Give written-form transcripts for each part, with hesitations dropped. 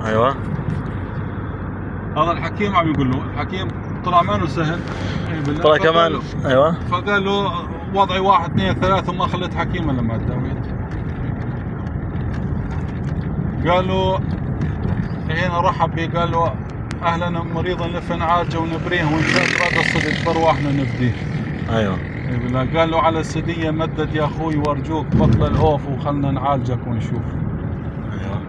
ايوه. هذا الحكيم عم يقول له، الحكيم طلع ما انه سهل طلع كمان. ايوه. فقال له وضعي 1 2 3 وما خليت حكيم الا ما داويت. قال له هنا رحب به، قال له اهلا مريضا نلف نعالجه ونبريه وان شاء الله الصدق برواحنا نبديه. ايوه. قال له على السديه مدد يا اخوي وارجوك بطل الهوف وخلنا نعالجك ونشوف. ايوه.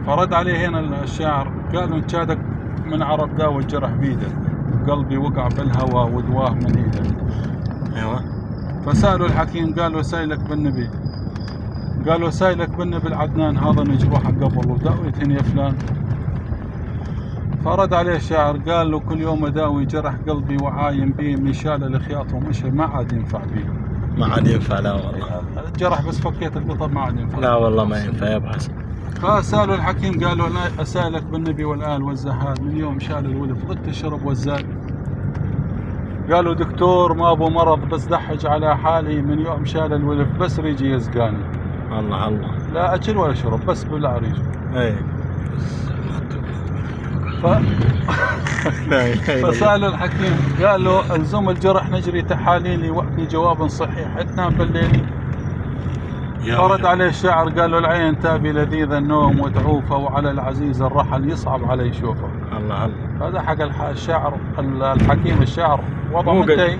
فرد عليه هنا الشاعر قال له انشادك من عرب داوي الجرح بيدك، قلبي وقع بالهوى ودواه من ايدك. ايوه. فسأله الحكيم قال له سايلك بالنبي، قال له سايلك بالنبي العدنان هذا مجروحك قبل وداويتهن يا فلان. فرد عليه الشاعر قال له كل يوم اداوي جرح قلبي وعاين بيه مشال الخياط ومشي ما عاد ينفع بيه. ما عاد ينفع لا والله. الجرح بس فكيت القطب ما عاد ينفع. لا والله ما ينفع يا ابو حسن. فسأله الحكيم قال له انا اسالك بالنبي والآل والزهاد من يوم شال الولف ضدت الشرب والزاد. قالوا دكتور ما ابو مرض بس دحج على حالي من يوم شال الولف بس ريجي يزقاني. الله الله. لا اكل ولا شرب بس بلع ريجي. اي. فسأله الحكيم قال له الزم الجرح نجري تحاليلي وأتني جواب صحيح تنام بالليل. فرد عليه الشاعر قال له العين تابي لذيذ النوم وتعوفه وعلى العزيز الرحل يصعب عليه يشوفه. الله الله. هذا حق الشاعر الحكيم الشاعر وضع منتهي.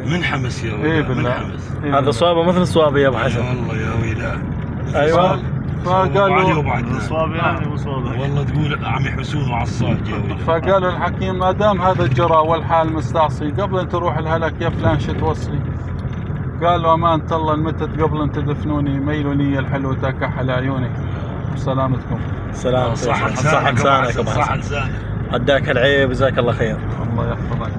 منحمس يا ولد. منحمس. هذا صوابه مثل صوابي يا ابو حسن. والله يا ويلاه. ايوه. فقال له صواب يعني وصواب والله تقول عم يحبسونه على الصاج يا ولد. فقال الحكيم ما دام هذا الجرى والحال مستعصي قبل ان تروح الهلك يا فلان شو توصلي. قال له امان الله المتت قبل ان تدفنوني ميلوا لي الحلو تكحل عيوني. بسلامتكم. سلام. صح لسانك ابو صح حسن. لسانك. عداك العيب جزاك الله خير. الله يحفظك.